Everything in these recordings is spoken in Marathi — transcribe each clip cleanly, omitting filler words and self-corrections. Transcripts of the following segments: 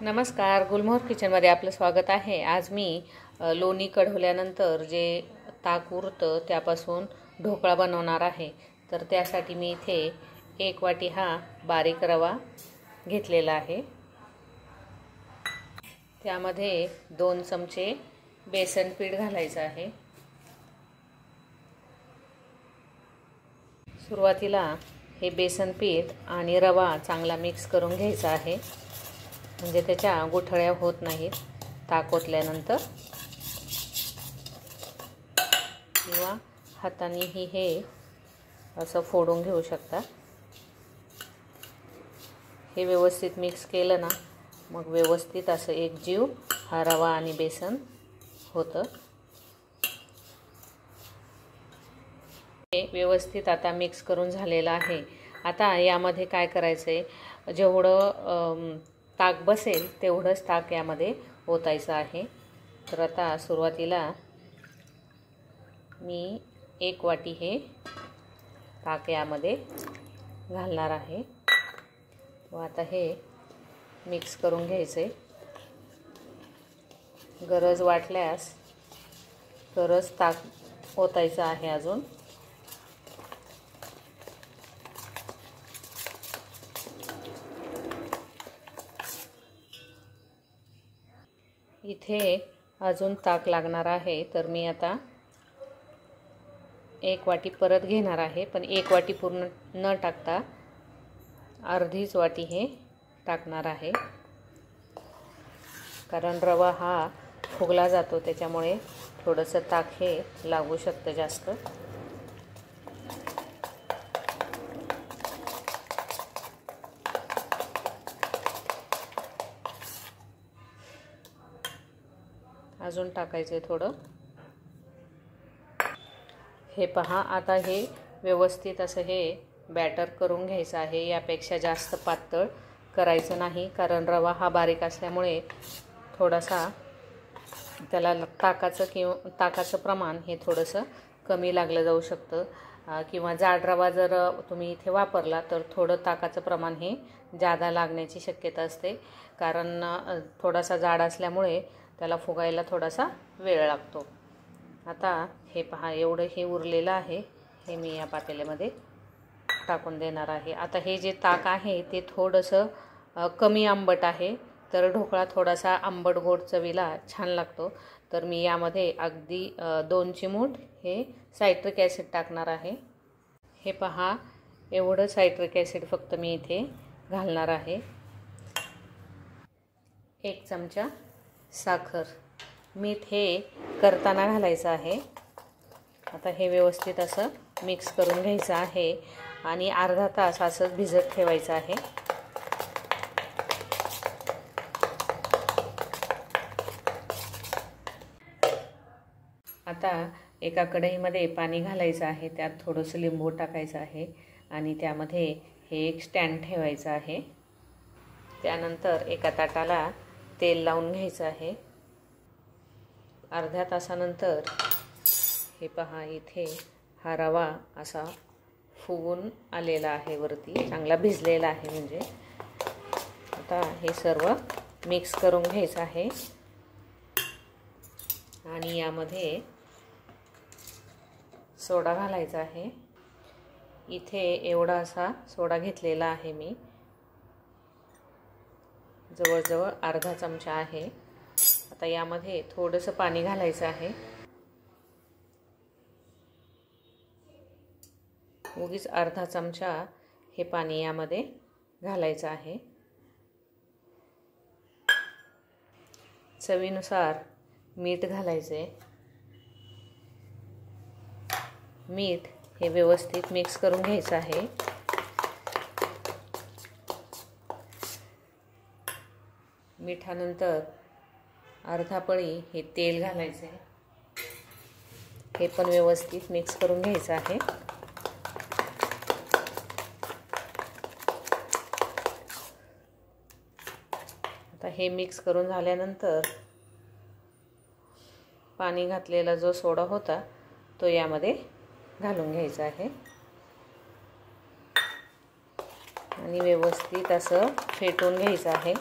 नमस्कार, गुलमोहर किचनमध्ये आपलं स्वागत आहे। आज मी लोणी कढवल्यानंतर जे ताक उरतं त्यापासून ढोकळा बनवणार आहे। तर त्यासाठी मी इथे 1 वाटी हा बारीक रवा घेतलेला आहे। त्यामध्ये 2 चमचे बेसन पीठ घालायचं आहे। सुरुवातीला हे बेसन पीठ आणि रवा चांगला मिक्स करून घ्यायचा आहे, म्हणजे त्याच्या गुठळ्या होत नाहीत ताक ओतल्यानंतर। किंवा हातानेही हे असं फोडून घेऊ शकता। हे व्यवस्थित मिक्स केलं ना, मग व्यवस्थित असं एकजीव हा रवा आणि बेसन होतं। हे व्यवस्थित आता मिक्स करून झालेलं आहे। आता यामध्ये काय करायचंय, जेवढं ताक बसेल तेवढंच ताक यामध्ये ओतायचं आहे। तर आता सुरुवातीला मी 1 वाटी हे ताक यामध्ये घालणार आहे व आता हे मिक्स करून घ्यायचे। गरज वाटल्यास तरच ताक ओतायचं आहे अजून। इथे अजून ताक लागणार आहे, तर मी आता 1 वाटी परत घेणार आहे, पण 1 वाटी पूर्ण न टाकता अर्धीच वाटी हे टाकणार आहे, कारण रवा हा फुगला जातो त्याच्यामुळे थोडंसं ताक हे लागू शकतं जास्त। अजून टाकायचे थोडं। हे पहा, आता हे व्यवस्थित असं हे बॅटर करून घ्यायचं आहे। यापेक्षा जास्त पातळ करायचं नाही, कारण रवा हा बारीक असल्यामुळे थोडासा त्याला ताकाचं प्रमाण हे थोडंसं कमी लागलं जाऊ शकतं। किंवा जाड रवा जर तुम्ही इथे वापरला तर थोडं ताकाचं प्रमाण हे जादा लागण्याची शक्यता असते, कारण थोडासा जाड असल्यामुळे त्याला फुगायला थोडासा वेळ लागतो। आता हे पहा, एवढं हे उरलेलं आहे, हे मी या पातेल्यामध्ये टाकून देणार आहे। आता हे जे ताक आहे ते थोडंसं कमी आंबट आहे, तर ढोकळा थोडासा आंबट गोड चवीला छान लागतो। तर मी यामध्ये अगदी 2 चिमूट हे सायट्रिक ॲसिड टाकणार आहे। हे पहा, एवढं सायट्रिक ॲसिड फक्त मी इथे घालणार आहे। 1 चमचा साखर, मीठ हे करताना घालायचं आहे। आता हे व्यवस्थित असं मिक्स करून घ्यायचं आहे आणि अर्धा तास असं भिजत ठेवायचं आहे। आता एका कढईमध्ये पाणी घालायचं आहे, त्यात थोडंसं लिंबू टाकायचं आहे आणि त्यामध्ये हे एक स्टँड ठेवायचं आहे। त्यानंतर एका ताटाला तेल लावून घ्यायचं आहे। अर्ध्या तासानंतर हे पहा, इथे हा रवा असा फुगून आलेला आहे, वरती चांगला भिजलेला आहे म्हणजे। आता हे सर्व मिक्स करून घ्यायचं आहे आणि यामध्ये सोडा घालायचा आहे। इथे एवढा असा सोडा घेतलेला आहे मी, जवळजवळ अर्धा चमचा आहे। आता यामध्ये थोडंसं पाणी घालायचं आहे, उगीच अर्धा चमचा हे पाणी यामध्ये घालायचं आहे। चवीनुसार मीठ घालायचे। मीठ हे व्यवस्थित मिक्स करून घ्यायचं आहे। मिठानंतर अर्धा पळी हे तेल घालायचे, हे पण व्यवस्थित मिक्स करून घ्यायचं आहे। आता हे मिक्स करून झाल्यानंतर पाणी घातलेला जो सोडा होता तो यामध्ये घालून घ्यायचा आहे आणि व्यवस्थित असं फेटून घ्यायचं आहे।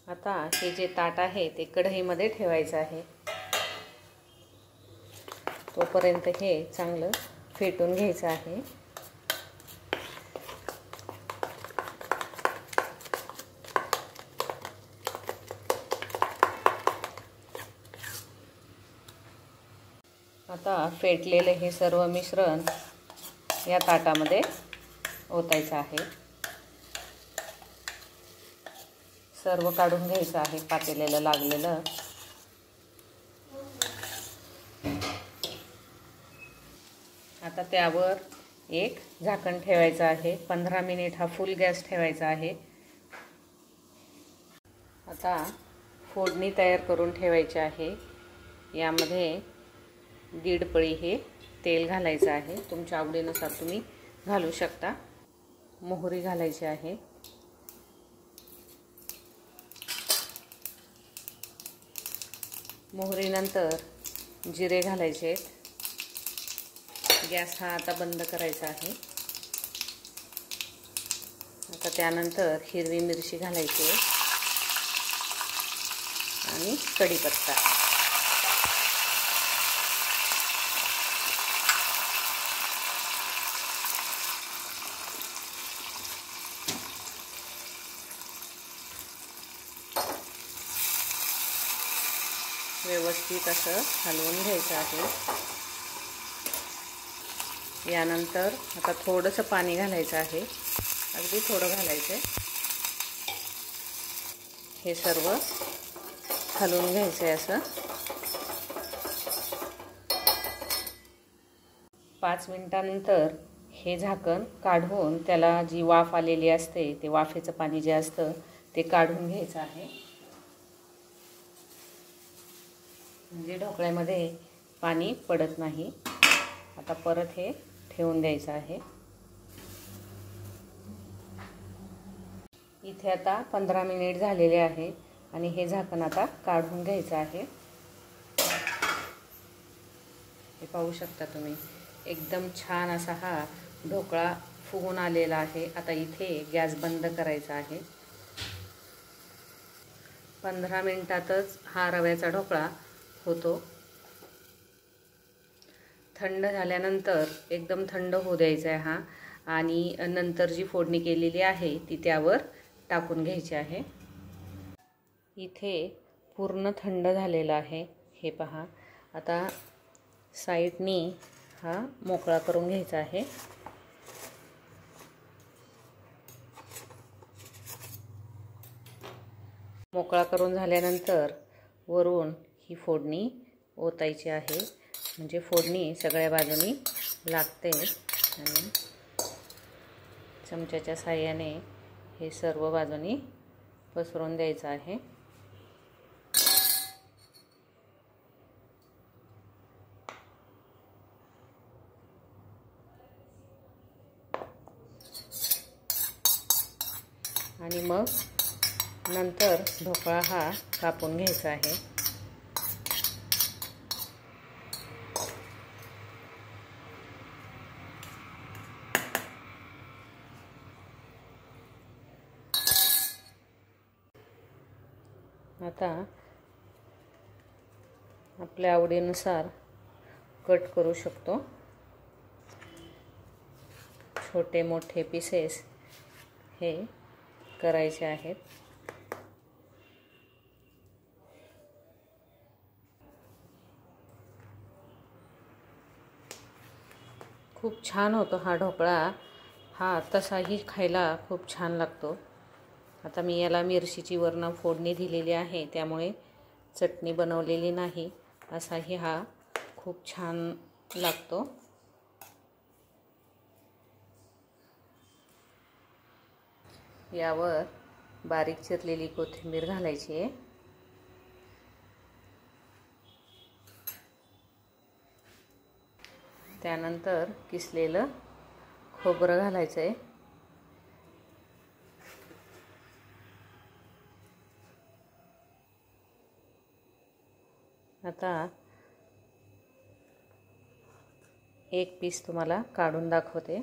आता हे जे ताट आहे ते कढईमध्ये ठेवायचं आहे. तोपर्यंत हे चांगलं फेटून घ्यायचं आहे. आता फेटलेले हे सर्व मिश्रण या ताटामध्ये ओतायचं आहे. सर्व काढून घ्यायचं आहे पातेल्याला लागलेलं. आता त्यावर एक झाकण ठेवायचं आहे. 15 मिनिट हा फुल गॅस ठेवायचा आहे. आता फोडणी तयार करून ठेवायची आहे. यामध्ये 1.5 पळी हे तेल घालायचं आहे. तुमच्या आवडीनुसार तुम्ही घालू शकता. मोहरी घालायची आहे. मोहरीनंतर जिरे घालायचे. गॅस हा आता बंद करायचा आहे. आता त्यानंतर हिरवी मिरची घालायची आणि कढीपत्ता. व्यवस्थित असं हलवून घ्यायचं आहे. यानंतर आता थोडंसं पाणी घालायचं आहे. अगदी थोडं घालायचं. हे सर्व हलवून घ्यायचं आहे असं. 5 मिनिटांनंतर हे झाकण काढून त्याला जी वाफ आलेली असते ते वाफेचं पाणी जे असतं ते काढून घ्यायचं आहे. म्हणजे ढोकळ्यामध्ये पाणी पडत नाही. आता परत हे ठेवून द्यायचं आहे. इथे आता 15 मिनिट झालेले आहे आणि हे झाकण आता काढून घ्यायचं आहे. हे पाहू शकता तुम्ही, एकदम छान असा हा ढोकळा फुगून आलेला आहे. आता इथे गॅस बंद करायचा आहे. 15 मिनिटातच हा रव्याचा ढोकळा होतो. थंड झाल्यानंतर एकदम थंड होऊ द्यायचा आहे हा आणि नंतर जी फोडणी केलेली आहे ती त्यावर टाकून घ्यायची आहे. इथे पूर्ण थंड झालेला आहे. हे पहा. आता साईडनी हा मोकळा करून घ्यायचा आहे. मोकळा करून झाल्यानंतर वरून ही फोडणी ओतायची आहे. म्हणजे फोडणी सगळ्या बाजूनी लागते आणि चमच्याच्या साहाय्याने हे सर्व बाजूनी पसरवून द्यायचं आहे. आणि मग नंतर ढोकळा हा कापून घ्यायचा आहे. आता आपल्या आवडीनुसार कट करू शकतो. छोटे मोठे पीसेस हे करायचे आहेत. खूप छान होतो हा ढोकळा. हा तसाही खायला खूप छान लागतो. आता मी याला मिरचीची वरून फोडणी दिलेली आहे, त्यामुळे चटणी बनवलेली नाही. असाही हा खूप छान लागतो. यावर बारीक चिरलेली कोथिंबीर घालायची आहे. त्यानंतर किसलेलं खोबरं घालायचं आहे. आता एक पीस तुम्हाला काढून दाखवते.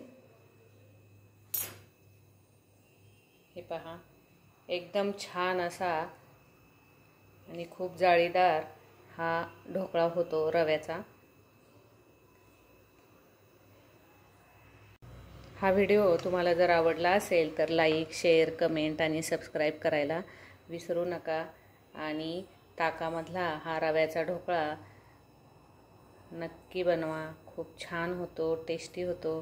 हे पहा, एकदम छान असा आणि खूप जाळीदार हा ढोकळा होतो रव्याचा। हा व्हिडिओ तुम्हाला जर आवडला असेल तर लाईक, शेअर, कमेंट आणि सबस्क्राईब करायला विसरू नका। आणि ताकामधला हा रव्याचा ढोकळा नक्की बनवा, खूप छान होतो, टेस्टी होतो।